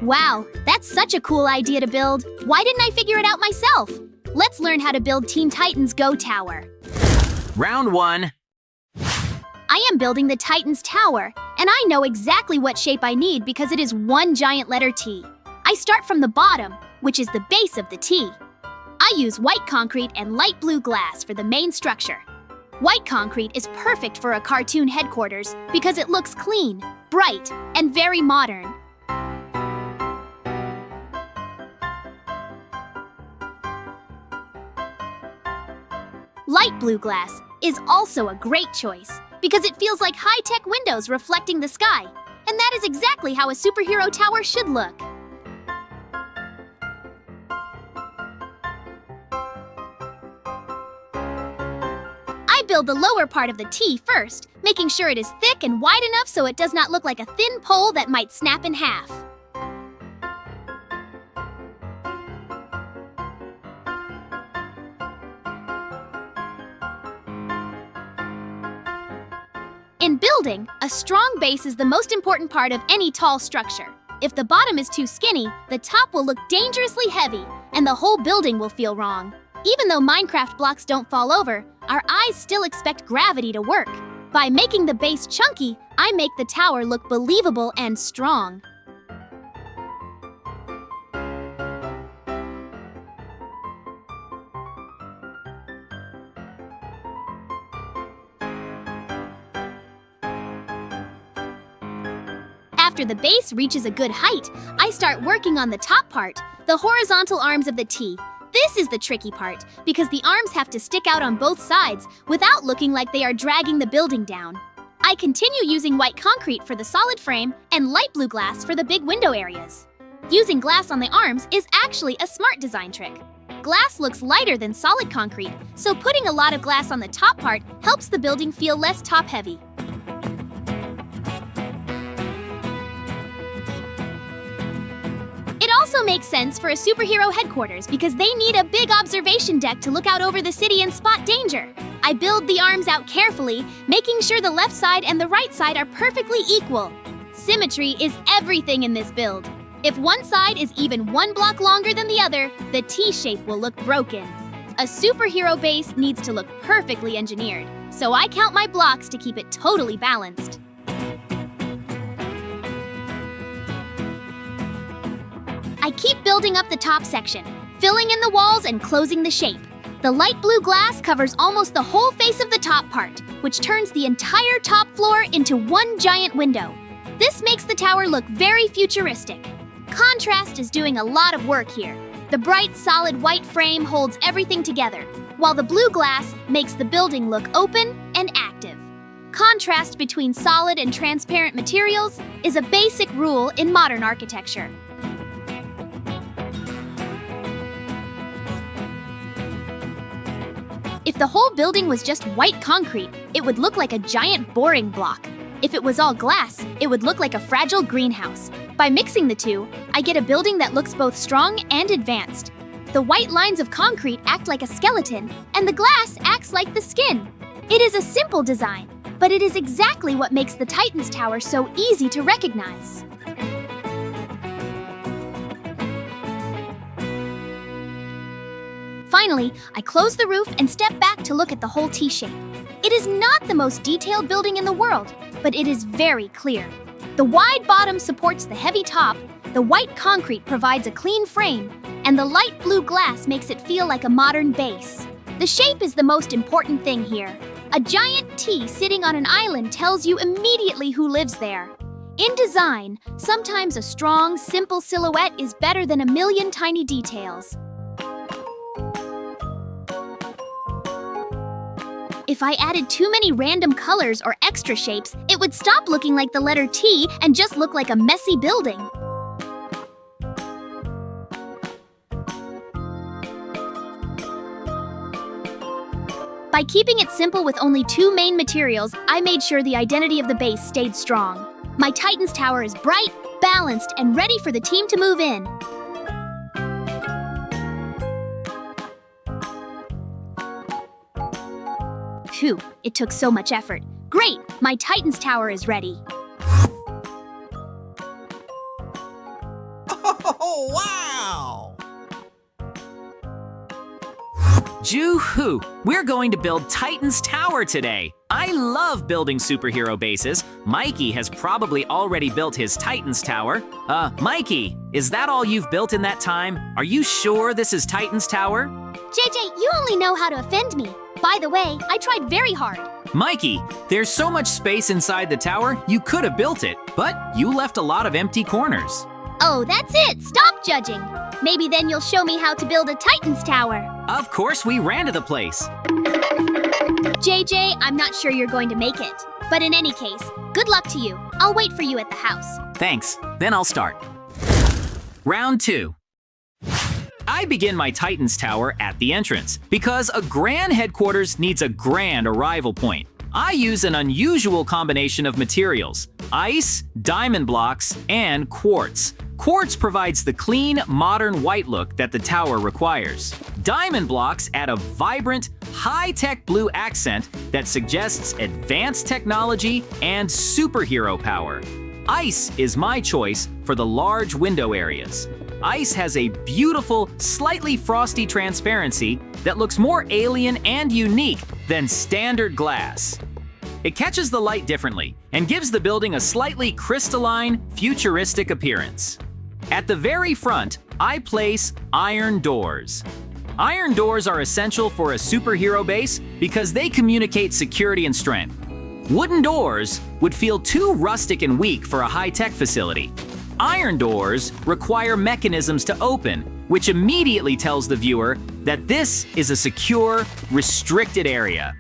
Wow, that's such a cool idea to build. Why didn't I figure it out myself? Let's learn how to build Teen Titans Go Tower. Round 1. I am building the Titans Tower, and I know exactly what shape I need because it is one giant letter T. I start from the bottom, which is the base of the T. I use white concrete and light blue glass for the main structure. White concrete is perfect for a cartoon headquarters because it looks clean, bright, and very modern. Light blue glass is also a great choice because it feels like high-tech windows reflecting the sky, and that is exactly how a superhero tower should look. I build the lower part of the T first, making sure it is thick and wide enough so it does not look like a thin pole that might snap in half. In building, a strong base is the most important part of any tall structure. If the bottom is too skinny, the top will look dangerously heavy, and the whole building will feel wrong. Even though Minecraft blocks don't fall over, our eyes still expect gravity to work. By making the base chunky, I make the tower look believable and strong. After the base reaches a good height, I start working on the top part, the horizontal arms of the T. This is the tricky part, because the arms have to stick out on both sides without looking like they are dragging the building down. I continue using white concrete for the solid frame and light blue glass for the big window areas. Using glass on the arms is actually a smart design trick. Glass looks lighter than solid concrete, so putting a lot of glass on the top part helps the building feel less top-heavy. It also makes sense for a superhero headquarters because they need a big observation deck to look out over the city and spot danger. I build the arms out carefully, making sure the left side and the right side are perfectly equal. Symmetry is everything in this build. If one side is even one block longer than the other, the T shape will look broken. A superhero base needs to look perfectly engineered, so I count my blocks to keep it totally balanced. I keep building up the top section, filling in the walls and closing the shape. The light blue glass covers almost the whole face of the top part, which turns the entire top floor into one giant window. This makes the tower look very futuristic. Contrast is doing a lot of work here. The bright, solid white frame holds everything together, while the blue glass makes the building look open and active. Contrast between solid and transparent materials is a basic rule in modern architecture. If the whole building was just white concrete, it would look like a giant boring block. If it was all glass, it would look like a fragile greenhouse. By mixing the two, I get a building that looks both strong and advanced. The white lines of concrete act like a skeleton, and the glass acts like the skin. It is a simple design, but it is exactly what makes the Titans Tower so easy to recognize. Finally, I close the roof and step back to look at the whole T-shape. It is not the most detailed building in the world, but it is very clear. The wide bottom supports the heavy top, the white concrete provides a clean frame, and the light blue glass makes it feel like a modern base. The shape is the most important thing here. A giant T sitting on an island tells you immediately who lives there. In design, sometimes a strong, simple silhouette is better than a million tiny details. If I added too many random colors or extra shapes, it would stop looking like the letter T and just look like a messy building. By keeping it simple with only two main materials, I made sure the identity of the base stayed strong. My Titans Tower is bright, balanced, and ready for the team to move in. Phew, it took so much effort. Great, my Titan's tower is ready. Oh, wow! Joo-hoo! We're going to build Titan's Tower today. I love building superhero bases. Mikey has probably already built his Titan's Tower. Mikey, is that all you've built in that time? Are you sure this is Titan's Tower? JJ, you only know how to offend me. By the way, I tried very hard. Mikey, there's so much space inside the tower, you could have built it, but you left a lot of empty corners. Oh, that's it. Stop judging. Maybe then you'll show me how to build a Titan's tower. Of course, we ran to the place. JJ, I'm not sure you're going to make it. But in any case, good luck to you. I'll wait for you at the house. Thanks. Then I'll start. Round 2. I begin my Titan's Tower at the entrance because a grand headquarters needs a grand arrival point. I use an unusual combination of materials: ice, diamond blocks, and quartz. Quartz provides the clean, modern white look that the tower requires. Diamond blocks add a vibrant, high-tech blue accent that suggests advanced technology and superhero power. Ice is my choice for the large window areas. Ice has a beautiful, slightly frosty transparency that looks more alien and unique than standard glass. It catches the light differently and gives the building a slightly crystalline, futuristic appearance. At the very front, I place iron doors. Iron doors are essential for a superhero base because they communicate security and strength. Wooden doors would feel too rustic and weak for a high-tech facility. Iron doors require mechanisms to open, which immediately tells the viewer that this is a secure, restricted area.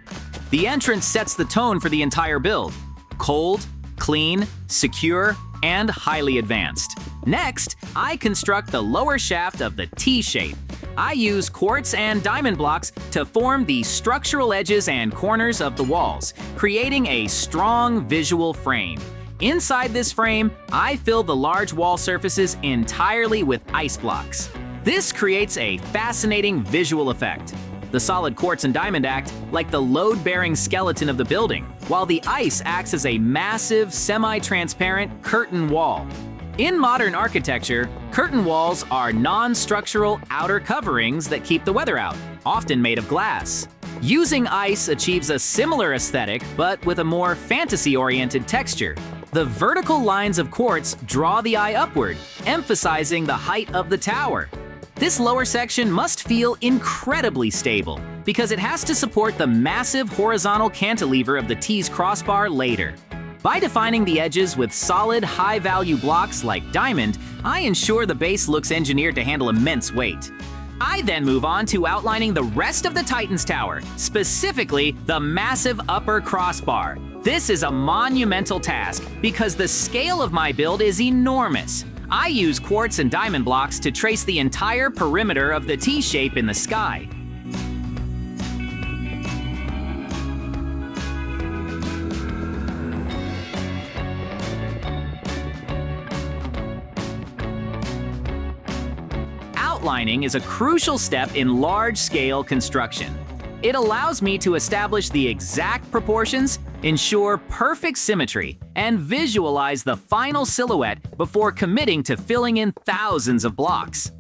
The entrance sets the tone for the entire build: cold, clean, secure, and highly advanced. Next, I construct the lower shaft of the T shape. I use quartz and diamond blocks to form the structural edges and corners of the walls, creating a strong visual frame. Inside this frame, I fill the large wall surfaces entirely with ice blocks. This creates a fascinating visual effect. The solid quartz and diamond act like the load-bearing skeleton of the building, while the ice acts as a massive, semi-transparent curtain wall. In modern architecture, curtain walls are non-structural outer coverings that keep the weather out, often made of glass. Using ice achieves a similar aesthetic, but with a more fantasy-oriented texture. The vertical lines of quartz draw the eye upward, emphasizing the height of the tower. This lower section must feel incredibly stable because it has to support the massive horizontal cantilever of the T's crossbar later. By defining the edges with solid, high-value blocks like diamond, I ensure the base looks engineered to handle immense weight. I then move on to outlining the rest of the Titan's Tower, specifically the massive upper crossbar. This is a monumental task because the scale of my build is enormous. I use quartz and diamond blocks to trace the entire perimeter of the T shape in the sky. Outlining is a crucial step in large-scale construction. It allows me to establish the exact proportions, ensure perfect symmetry, and visualize the final silhouette before committing to filling in thousands of blocks.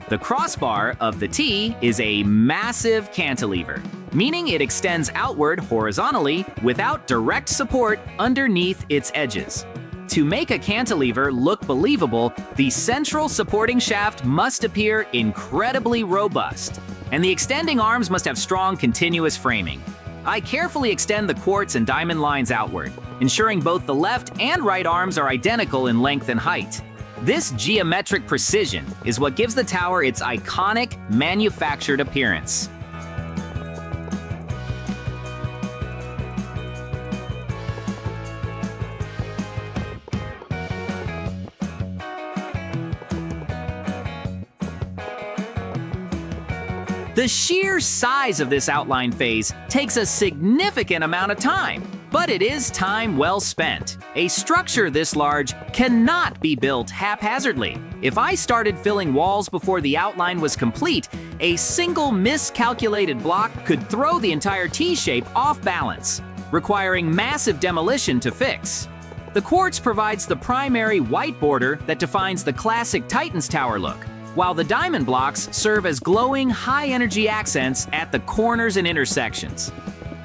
The crossbar of the T is a massive cantilever, meaning it extends outward horizontally without direct support underneath its edges. To make a cantilever look believable, the central supporting shaft must appear incredibly robust, and the extending arms must have strong continuous framing. I carefully extend the quartz and diamond lines outward, ensuring both the left and right arms are identical in length and height. This geometric precision is what gives the tower its iconic, manufactured appearance. The sheer size of this outline phase takes a significant amount of time. But it is time well spent. A structure this large cannot be built haphazardly. If I started filling walls before the outline was complete, a single miscalculated block could throw the entire T-shape off balance, requiring massive demolition to fix. The quartz provides the primary white border that defines the classic Titans Tower look, while the diamond blocks serve as glowing, high-energy accents at the corners and intersections.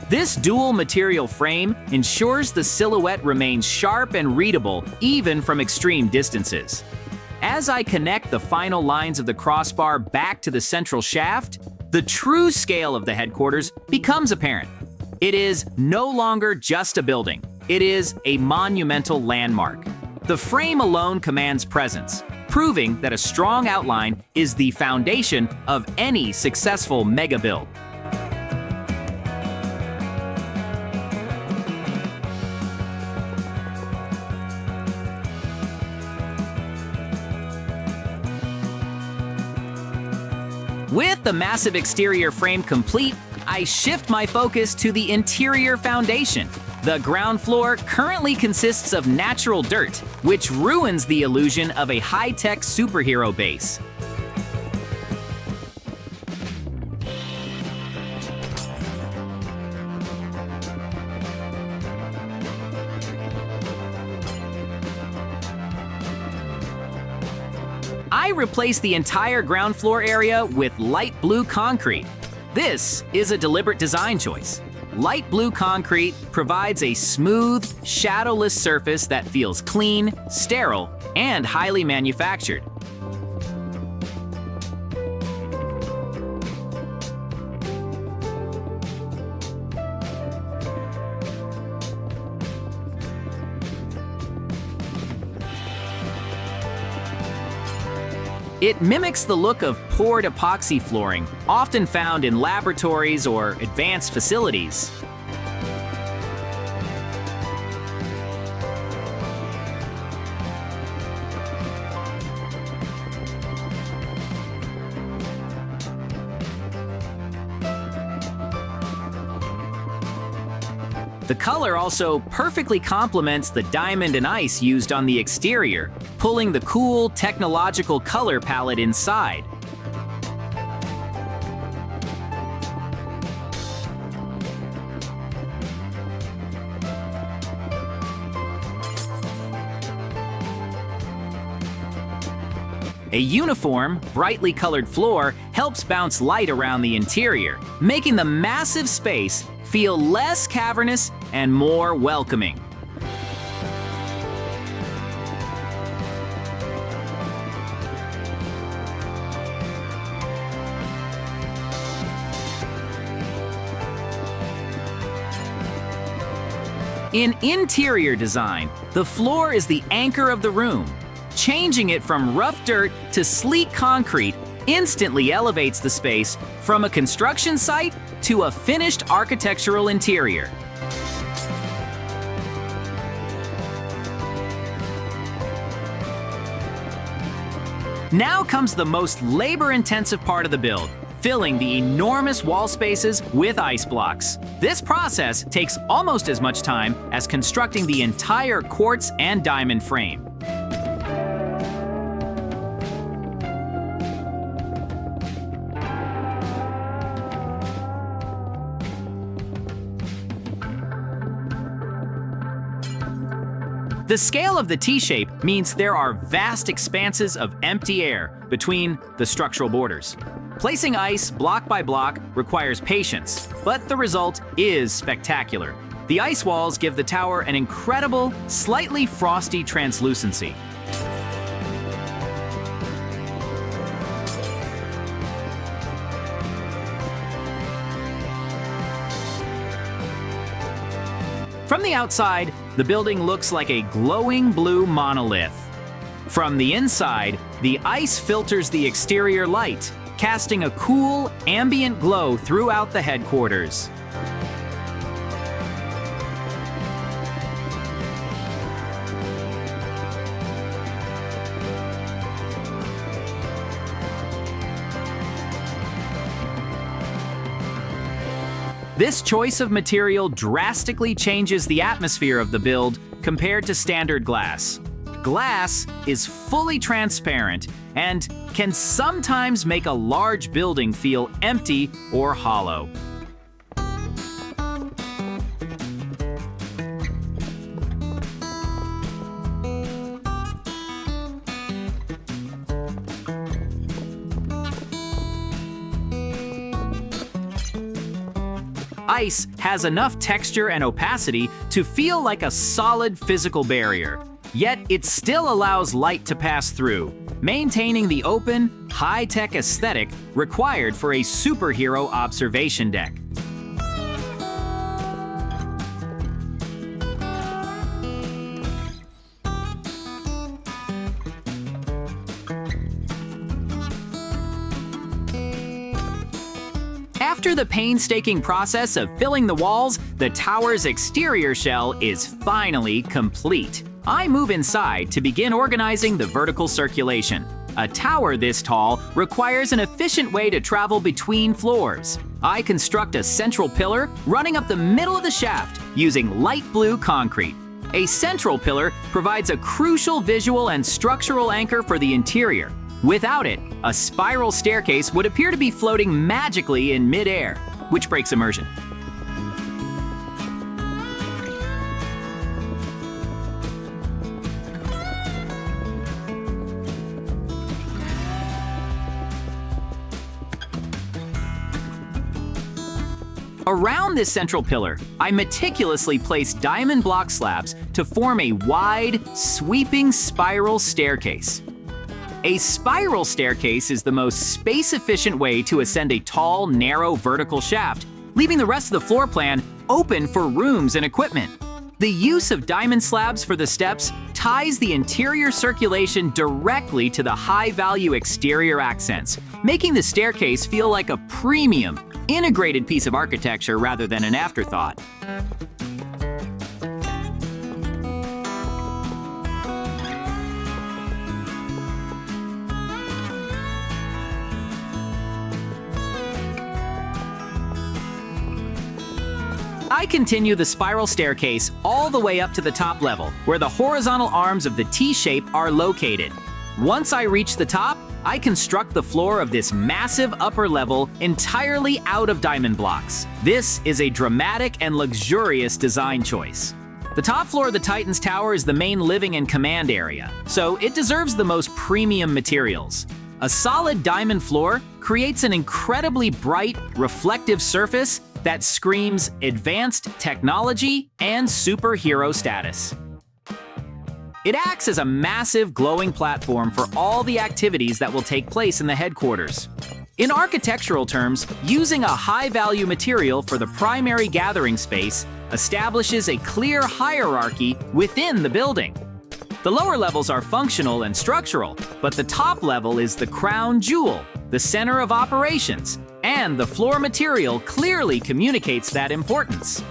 This dual material frame ensures the silhouette remains sharp and readable even from extreme distances. As I connect the final lines of the crossbar back to the central shaft, the true scale of the headquarters becomes apparent. It is no longer just a building. It is a monumental landmark. The frame alone commands presence, proving that a strong outline is the foundation of any successful mega build. With the massive exterior frame complete, I shift my focus to the interior foundation. The ground floor currently consists of natural dirt, which ruins the illusion of a high-tech superhero base. I replace the entire ground floor area with light blue concrete. This is a deliberate design choice. Light blue concrete provides a smooth, shadowless surface that feels clean, sterile, and highly manufactured. It mimics the look of poured epoxy flooring, often found in laboratories or advanced facilities. The color also perfectly complements the diamond and ice used on the exterior, pulling the cool, technological color palette inside. A uniform, brightly colored floor helps bounce light around the interior, making the massive space feel less cavernous and more welcoming. In interior design, the floor is the anchor of the room. Changing it from rough dirt to sleek concrete instantly elevates the space from a construction site to a finished architectural interior. Now comes the most labor-intensive part of the build, filling the enormous wall spaces with ice blocks. This process takes almost as much time as constructing the entire quartz and diamond frame. The scale of the T-shape means there are vast expanses of empty air between the structural borders. Placing ice block by block requires patience, but the result is spectacular. The ice walls give the tower an incredible, slightly frosty translucency. From the outside, the building looks like a glowing blue monolith. From the inside, the ice filters the exterior light, casting a cool, ambient glow throughout the headquarters. This choice of material drastically changes the atmosphere of the build compared to standard glass. Glass is fully transparent and can sometimes make a large building feel empty or hollow. Ice has enough texture and opacity to feel like a solid physical barrier, yet it still allows light to pass through, maintaining the open, high-tech aesthetic required for a superhero observation deck. After the painstaking process of filling the walls, the tower's exterior shell is finally complete. I move inside to begin organizing the vertical circulation. A tower this tall requires an efficient way to travel between floors. I construct a central pillar running up the middle of the shaft using light blue concrete. A central pillar provides a crucial visual and structural anchor for the interior. Without it, a spiral staircase would appear to be floating magically in mid-air, which breaks immersion. Around this central pillar, I meticulously place diamond block slabs to form a wide, sweeping spiral staircase. A spiral staircase is the most space-efficient way to ascend a tall, narrow vertical shaft, leaving the rest of the floor plan open for rooms and equipment. The use of diamond slabs for the steps ties the interior circulation directly to the high-value exterior accents, making the staircase feel like a premium, integrated piece of architecture rather than an afterthought. I continue the spiral staircase all the way up to the top level, where the horizontal arms of the T-shape are located. Once I reach the top, I construct the floor of this massive upper level entirely out of diamond blocks. This is a dramatic and luxurious design choice. The top floor of the Titans Tower is the main living and command area, so it deserves the most premium materials. A solid diamond floor creates an incredibly bright, reflective surface that screams advanced technology and superhero status. It acts as a massive glowing platform for all the activities that will take place in the headquarters. In architectural terms, using a high-value material for the primary gathering space establishes a clear hierarchy within the building. The lower levels are functional and structural, but the top level is the crown jewel, the center of operations, and the floor material clearly communicates that importance.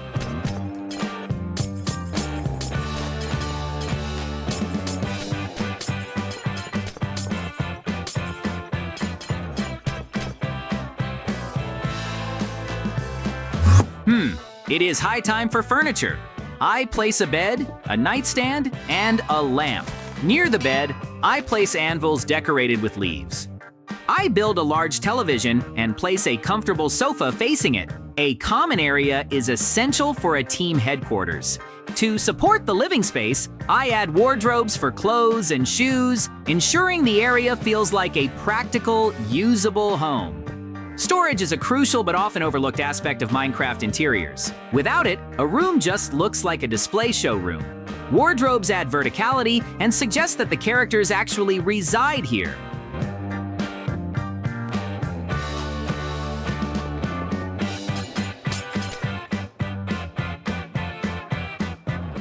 It is high time for furniture. I place a bed, a nightstand, and a lamp. Near the bed, I place anvils decorated with leaves. I build a large television and place a comfortable sofa facing it. A common area is essential for a team headquarters. To support the living space, I add wardrobes for clothes and shoes, ensuring the area feels like a practical, usable home. Storage is a crucial but often overlooked aspect of Minecraft interiors. Without it, a room just looks like a display showroom. Wardrobes add verticality and suggest that the characters actually reside here.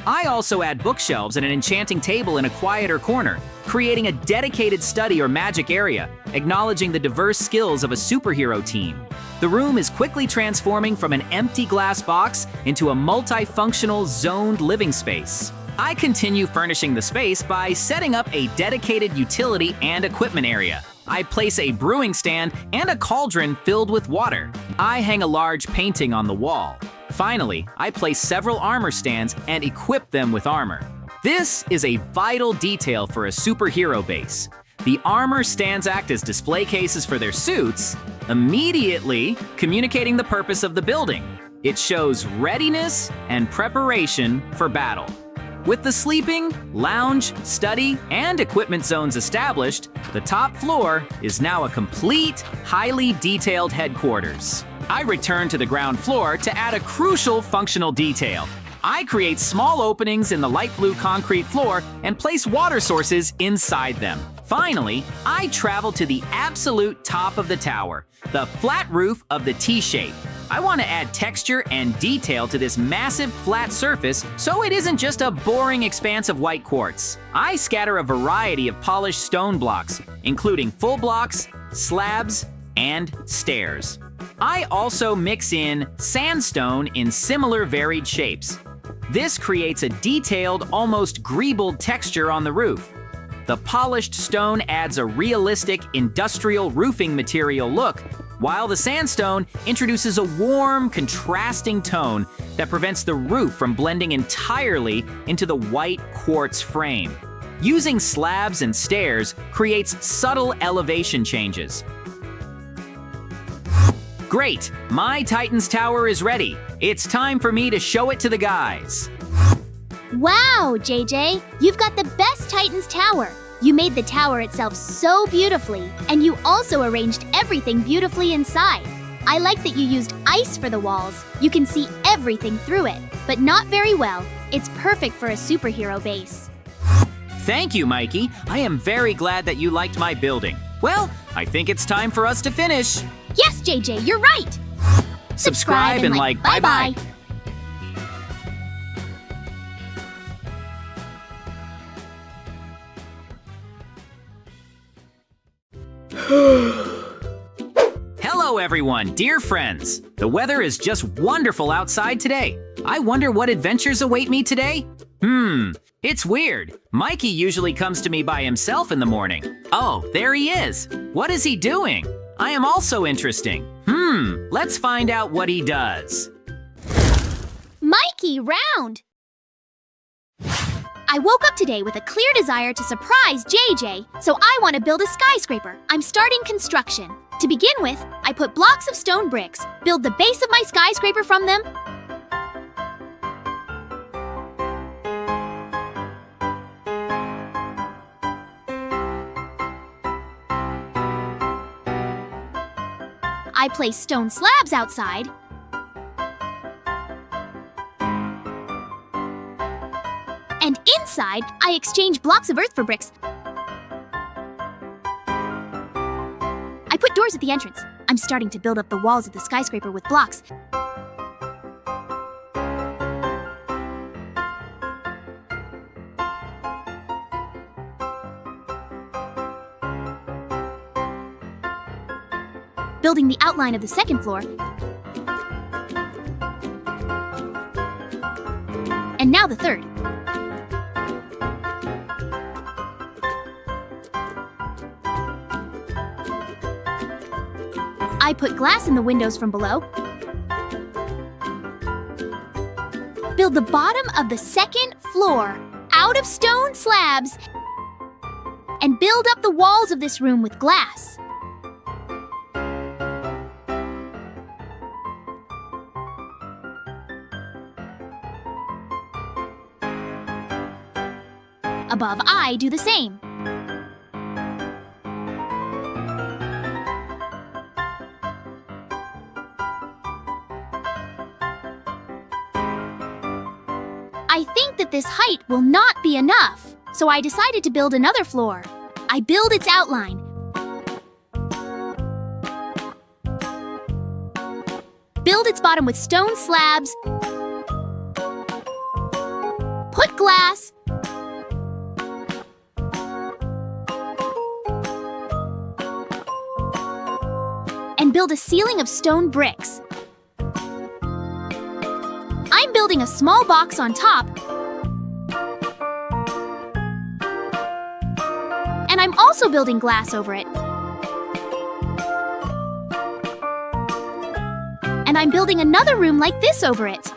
I also add bookshelves and an enchanting table in a quieter corner, creating a dedicated study or magic area, acknowledging the diverse skills of a superhero team. The room is quickly transforming from an empty glass box into a multifunctional, zoned living space. I continue furnishing the space by setting up a dedicated utility and equipment area. I place a brewing stand and a cauldron filled with water. I hang a large painting on the wall. Finally, I place several armor stands and equip them with armor. This is a vital detail for a superhero base. The armor stands act as display cases for their suits, immediately communicating the purpose of the building. It shows readiness and preparation for battle. With the sleeping, lounge, study, and equipment zones established, the top floor is now a complete, highly detailed headquarters. I return to the ground floor to add a crucial functional detail. I create small openings in the light blue concrete floor and place water sources inside them. Finally, I travel to the absolute top of the tower, the flat roof of the T-shape. I want to add texture and detail to this massive flat surface so it isn't just a boring expanse of white quartz. I scatter a variety of polished stone blocks, including full blocks, slabs, and stairs. I also mix in sandstone in similar varied shapes. This creates a detailed, almost greebled texture on the roof. The polished stone adds a realistic industrial roofing material look, while the sandstone introduces a warm, contrasting tone that prevents the roof from blending entirely into the white quartz frame. Using slabs and stairs creates subtle elevation changes. Great! My Titan's Tower is ready. It's time for me to show it to the guys. Wow, JJ, you've got the best Titan's Tower. You made the tower itself so beautifully, and you also arranged everything beautifully inside. I like that you used ice for the walls. You can see everything through it, but not very well. It's perfect for a superhero base. Thank you, Mikey. I am very glad that you liked my building. Well, I think it's time for us to finish. Yes, JJ, you're right. Subscribe and like. Bye-bye. Hello everyone, dear friends. The weather is just wonderful outside today. I wonder what adventures await me today? It's weird. Mikey usually comes to me by himself in the morning. Oh, there he is. What is he doing? I am also interesting. Let's find out what he does. Mikey, round! I woke up today with a clear desire to surprise JJ, so I want to build a skyscraper. I'm starting construction. To begin with, I put blocks of stone bricks, build the base of my skyscraper from them. I place stone slabs outside. And inside, I exchange blocks of earth for bricks. I put doors at the entrance. I'm starting to build up the walls of the skyscraper with blocks. Building the outline of the second floor. And now the third. I put glass in the windows from below. Build the bottom of the second floor out of stone slabs and build up the walls of this room with glass. Above, I do the same. I think that this height will not be enough, so I decided to build another floor. I build its outline. Build its bottom with stone slabs. Put glass. And build a ceiling of stone bricks. I'm building a small box on top. And I'm also building glass over it. And and I'm building another room like this over it.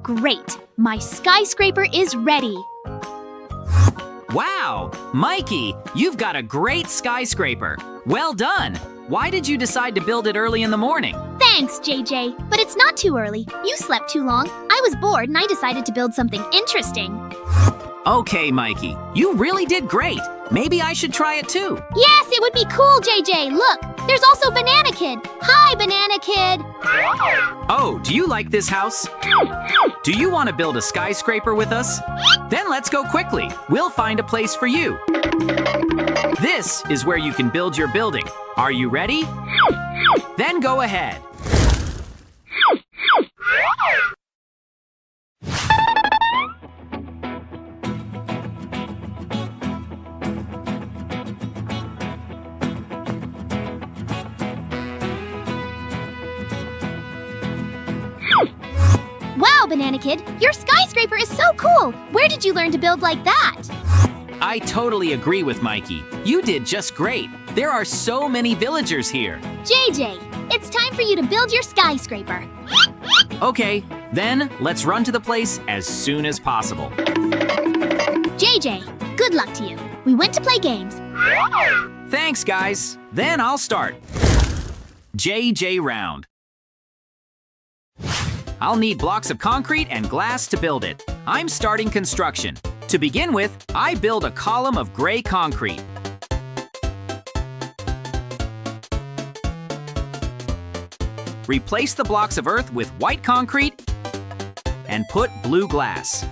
Great! My skyscraper is ready. Wow! Mikey, you've got a great skyscraper. Well done! Why did you decide to build it early in the morning? Thanks, JJ. But it's not too early. You slept too long. I was bored and I decided to build something interesting. Okay, Mikey, you really did great. Maybe I should try it too. Yes, it would be cool, JJ. Look, there's also Banana Kid. Hi, Banana Kid. Oh, do you like this house? Do you want to build a skyscraper with us? Then let's go quickly. We'll find a place for you. This is where you can build your building. Are you ready? Then go ahead. Wow, Banana Kid, your skyscraper is so cool. Where did you learn to build like that? I totally agree with Mikey. You did just great. There are so many villagers here. JJ, it's time for you to build your skyscraper. Okay, then let's run to the place as soon as possible. JJ, good luck to you. We went to play games. Thanks, guys. Then I'll start. JJ round. I'll need blocks of concrete and glass to build it. I'm starting construction. To begin with, I build a column of gray concrete. Replace the blocks of earth with white concrete and put blue glass.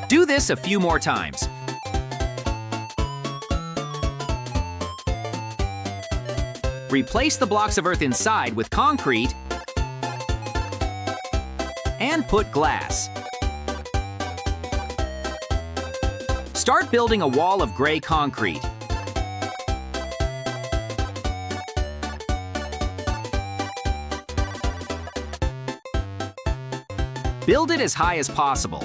Do this a few more times. Replace the blocks of earth inside with concrete and put glass. Start building a wall of gray concrete. Build it as high as possible.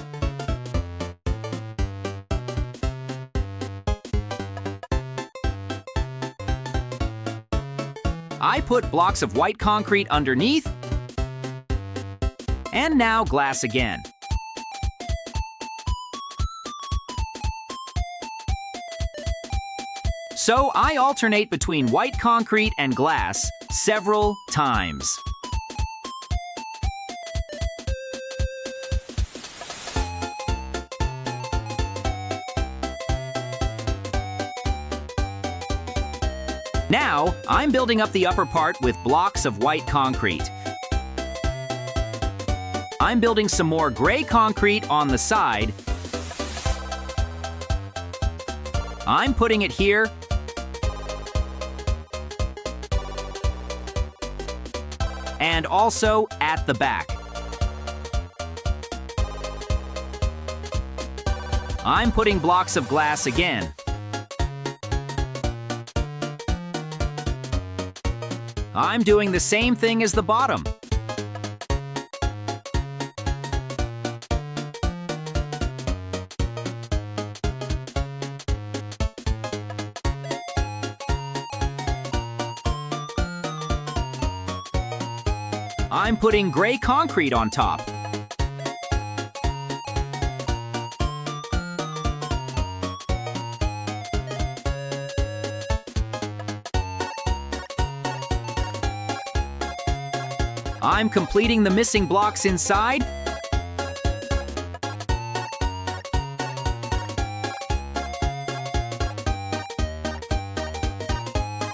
I put blocks of white concrete underneath, and now glass again. So I alternate between white concrete and glass several times. Now, I'm building up the upper part with blocks of white concrete. I'm building some more gray concrete on the side. I'm putting it here. And also at the back. I'm putting blocks of glass again. I'm doing the same thing as the bottom. I'm putting gray concrete on top. I'm completing the missing blocks inside.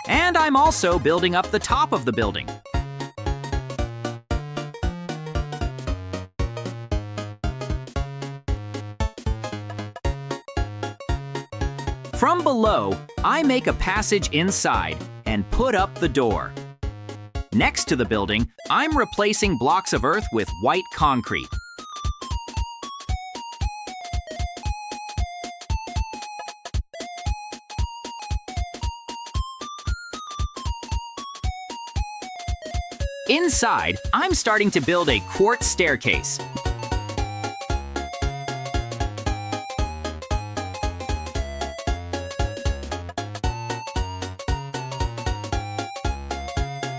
And I'm also building up the top of the building. From below, I make a passage inside and put up the door. Next to the building, I'm replacing blocks of earth with white concrete. Inside, I'm starting to build a quartz staircase.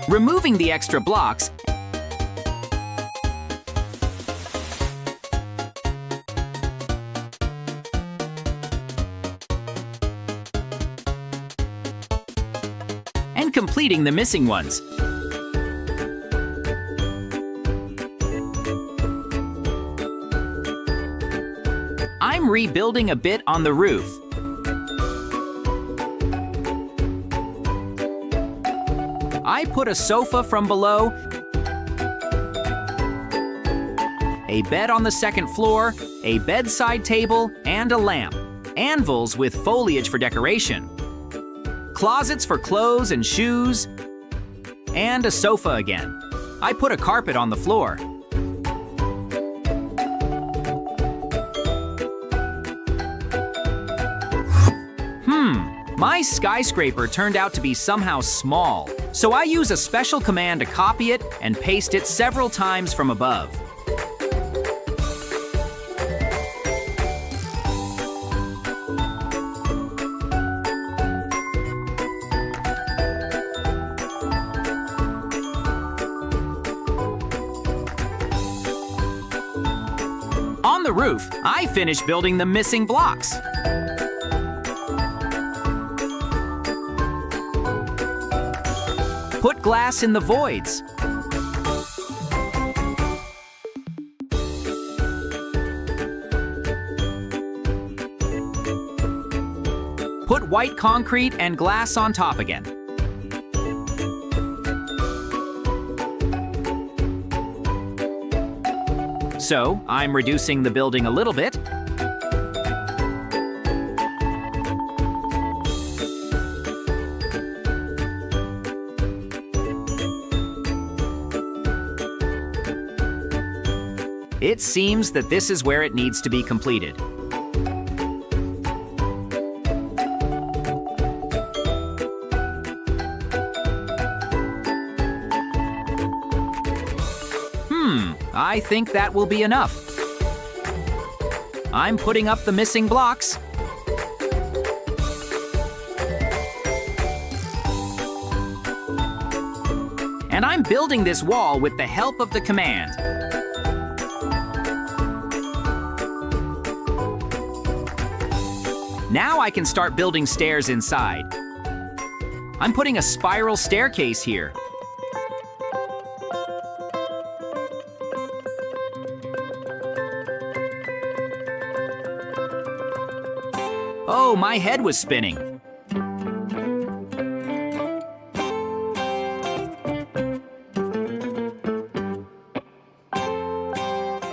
Removing the extra blocks, and completing the missing ones. I'm rebuilding a bit on the roof. I put a sofa from below, a bed on the second floor, a bedside table, and a lamp. Anvils with foliage for decoration. Closets for clothes and shoes, and a sofa again. I put a carpet on the floor. My skyscraper turned out to be somehow small, so I use a special command to copy it and paste it several times from above. On the roof, I finished building the missing blocks. Put glass in the voids. Put white concrete and glass on top again. So, I'm reducing the building a little bit. It seems that this is where it needs to be completed. I think that will be enough. I'm putting up the missing blocks. And I'm building this wall with the help of the command. Now I can start building stairs inside. I'm putting a spiral staircase here. Oh, my head was spinning.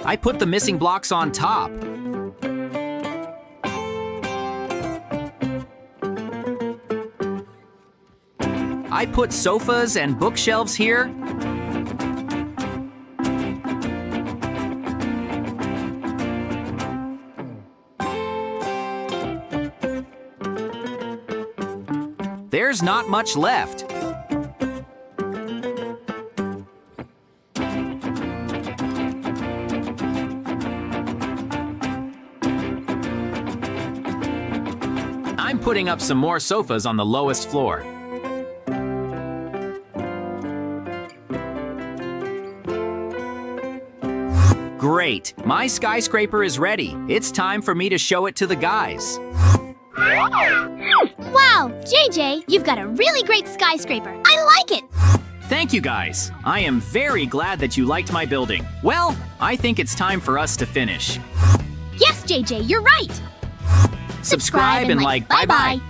I put the missing blocks on top. I put sofas and bookshelves here. There's not much left. I'm putting up some more sofas on the lowest floor. Great! My skyscraper is ready. It's time for me to show it to the guys. Wow, JJ, you've got a really great skyscraper. I like it! Thank you, guys. I am very glad that you liked my building. Well, I think it's time for us to finish. Yes, JJ, you're right! Subscribe and like. Bye-bye.